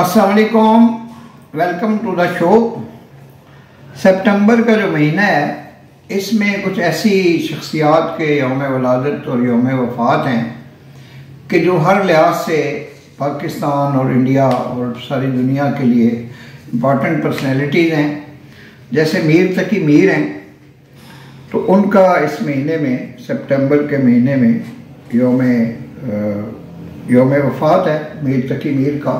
अस्सलाम वालेकुम, welcome to the show. सितंबर का जो महीना है इसमें कुछ ऐसी शख्सियात के यौम वलादत और यौम वफ़ात हैं कि जो हर लिहाज से पाकिस्तान और इंडिया और सारी दुनिया के लिए इम्पॉर्टेंट पर्सनैलिटीज़ हैं। जैसे मीर तकी मीर हैं, तो उनका इस महीने में, सितंबर के महीने में यौम वफ़ात है मीर तकी मीर का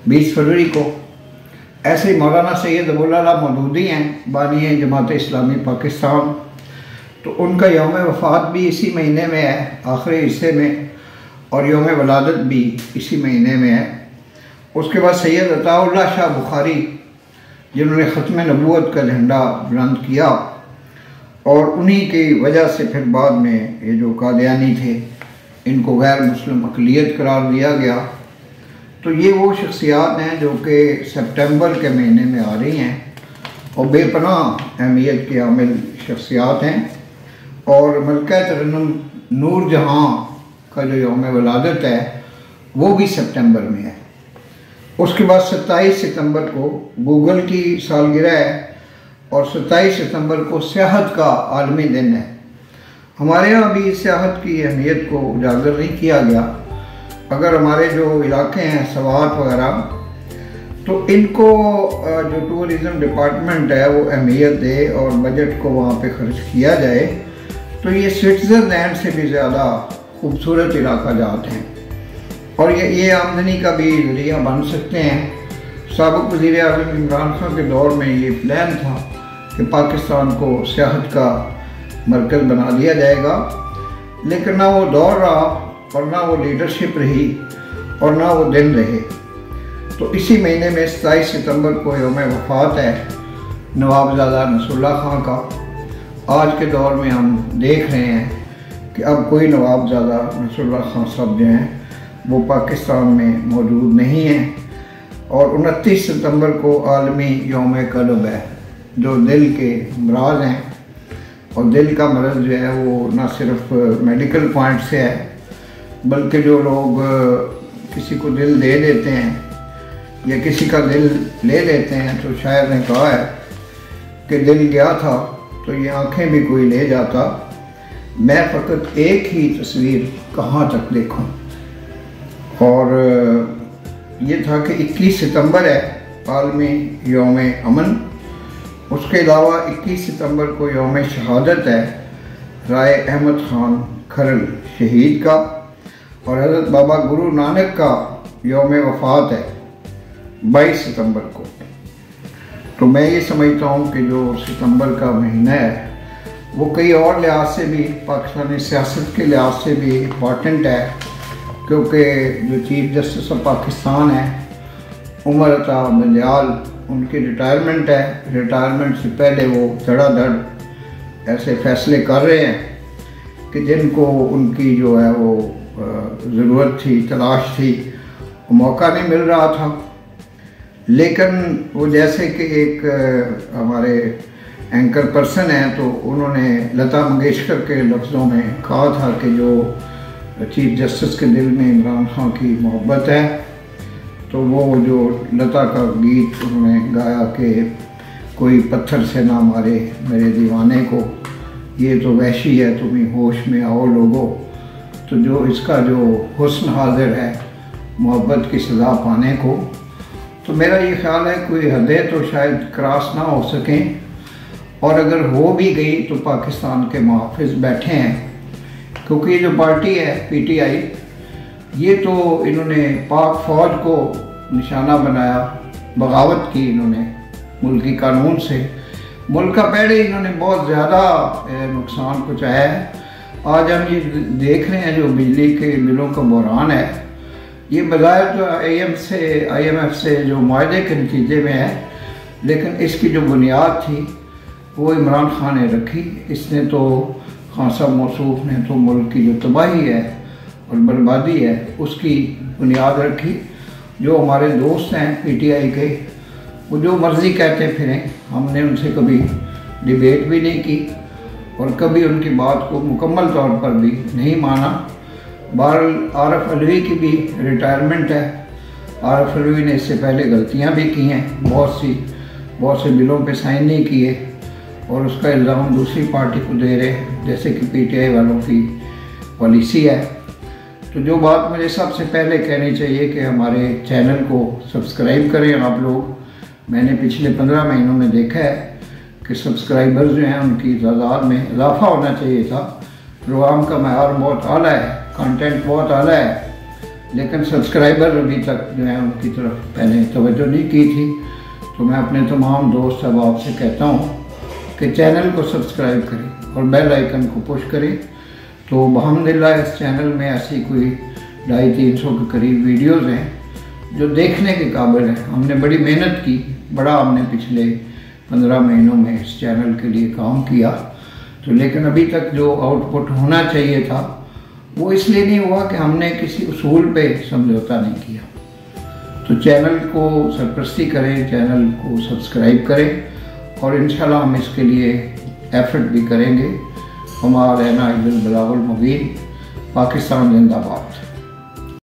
20 फरवरी को। ऐसे ही मौलाना सैयद अबुल-आला मौदूदी हैं, बानी जमात इस्लामी पाकिस्तान, तो उनका यौम वफ़ात भी इसी महीने में है, आखिरी हिस्से में, और यौम वलादत भी इसी महीने में है। उसके बाद सैयद अताउल्लाह शाह बुखारी, जिन्होंने ख़त्म नबूवत का झंडा बुलंद किया, और उन्हीं की वजह से फिर बाद में ये जो कादियानी थे इनको गैर मुस्लिम अक़लियत करार दिया गया। तो ये वो शख्सियात हैं जो कि सितंबर के महीने में आ रही हैं और बेपनाह अहमियत के हामिल शख्सियात हैं। और मलका तरन्नुम नूर जहाँ का जो यौम वलादत है वो भी सितंबर में है। उसके बाद 27 सितंबर को गूगल की सालगिरह है और 27 सितंबर को सियाहत का आलमी दिन है। हमारे यहाँ भी सियाहत की अहमियत को उजागर नहीं किया गया। अगर हमारे जो इलाके हैं सवात वगैरह, तो इनको जो टूरिज़म डिपार्टमेंट है वो अहमियत दे और बजट को वहाँ पे खर्च किया जाए, तो ये स्विट्ज़रलैंड से भी ज़्यादा खूबसूरत इलाका जात हैं और ये आमदनी का भी ज़रिया बन सकते हैं। साबिक़ वज़ीर आज़म इमरान खान के दौर में ये प्लान था कि पाकिस्तान को सियाहत का मरकज़ बना दिया जाएगा, लेकिन ना वो दौर रहा और ना वो लीडरशिप रही और ना वो दिन रहे। तो इसी महीने में 27 सितंबर को यौम वफ़ात है नवाबज़ादा नसरुल्लाह खां का। आज के दौर में हम देख रहे हैं कि अब कोई नवाबज़ादा नसरुल्लाह खां साहब जो हैं वो पाकिस्तान में मौजूद नहीं हैं। और 29 सितंबर को आलमी यौम क़ल्ब है, जो दिल के अमराज हैं। और दिल का मरज़ जो है वो ना सिर्फ मेडिकल पॉइंट से है, बल्कि जो लोग किसी को दिल दे देते हैं या किसी का दिल ले लेते हैं, तो शायर ने कहा है कि दिल गया था तो ये आँखें भी कोई ले जाता, मैं फ़कत एक ही तस्वीर कहाँ तक देखूं। और ये था कि 21 सितंबर है आलमी यौम अमन। उसके अलावा 21 सितंबर को यौम शहादत है राय अहमद ख़ान खरल शहीद का, और हज़रत बाबा गुरु नानक का यौम वफ़ात है 22 सितंबर को। तो मैं ये समझता हूँ कि जो सितंबर का महीना है वो कई और लिहाज से भी, पाकिस्तानी सियासत के लिहाज से भी इम्पॉर्टेंट है, क्योंकि जो चीफ जस्टिस ऑफ पाकिस्तान है उमर अता बंदयाल, उनकी रिटायरमेंट है। रिटायरमेंट से पहले वो धड़ाधड़ ऐसे फैसले कर रहे हैं कि जिनको उनकी जो है वो ज़रूरत थी, तलाश थी, वो मौका नहीं मिल रहा था। लेकिन वो जैसे कि एक हमारे एंकर पर्सन हैं, तो उन्होंने लता मंगेशकर के लफ्ज़ों में कहा था कि जो चीफ जस्टिस के दिल में इमरान खान की मोहब्बत है, तो वो जो लता का गीत उन्होंने गाया कि कोई पत्थर से ना मारे मेरे दीवाने को, ये तो वहशी है तुम्हें होश में आओ लोगो। तो जो इसका जो हुस्न हाजिर है मोहब्बत की सज़ा पाने को, तो मेरा ये ख्याल है कोई हदें तो शायद क्रॉस ना हो सकें, और अगर हो भी गई तो पाकिस्तान के मुहाफ़िज़ बैठे हैं। क्योंकि ये जो पार्टी है PTI, ये तो इन्होंने पाक फ़ौज को निशाना बनाया, बगावत की इन्होंने मुल्की कानून से, मुल्क का पहले इन्होंने बहुत ज़्यादा नुकसान पहुँचाया है। आज हम ये देख रहे हैं जो बिजली के बिलों का बहरान है, ये बज़ाहिर तो IMF से जो मुआहदे के नतीजे में है, लेकिन इसकी जो बुनियाद थी वो इमरान खान ने रखी। इसने तो खान साहब मौसूफ ने तो मुल्क की जो तबाही है और बर्बादी है उसकी बुनियाद रखी। जो हमारे दोस्त हैं PTI के, वो जो मर्ज़ी कहते फिरें, हमने उनसे कभी डिबेट भी नहीं की और कभी उनकी बात को मुकम्मल तौर पर भी नहीं माना। बहरहाल आरफ अलवी की भी रिटायरमेंट है। आरिफ अलवी ने इससे पहले गलतियां भी की हैं, बहुत से बिलों पे साइन नहीं किए और उसका इल्ज़ाम दूसरी पार्टी को दे रहे हैं, जैसे कि PTI वालों की पॉलिसी है। तो जो बात मुझे सबसे पहले कहनी चाहिए कि हमारे चैनल को सब्सक्राइब करें आप लोग। मैंने पिछले 15 महीनों में देखा है कि सब्सक्राइबर्स जो हैं उनकी तादाद में इजाफा होना चाहिए था। प्रोग्राम का मैयार बहुत आला है, कंटेंट बहुत आला है, लेकिन सब्सक्राइबर अभी तक जो है उनकी तरफ मैंने तवज्जो नहीं की थी। तो मैं अपने तमाम दोस्त अहबाब से कहता हूँ कि चैनल को सब्सक्राइब करें और बेल आइकन को पुश करें। तो अल्हम्दुलिल्लाह इस चैनल में ऐसी कोई 250-300 के करीब वीडियोस हैं जो देखने के काबिल हैं। हमने बड़ी मेहनत की, बड़ा हमने पिछले 15 महीनों में इस चैनल के लिए काम किया, तो लेकिन अभी तक जो आउटपुट होना चाहिए था वो इसलिए नहीं हुआ कि हमने किसी उसूल पे समझौता नहीं किया। तो चैनल को सरपरस्ती करें, चैनल को सब्सक्राइब करें और इंशाल्लाह हम इसके लिए एफर्ट भी करेंगे। हमारा रहना बिलावल मुबीन, पाकिस्तान जिंदाबाद।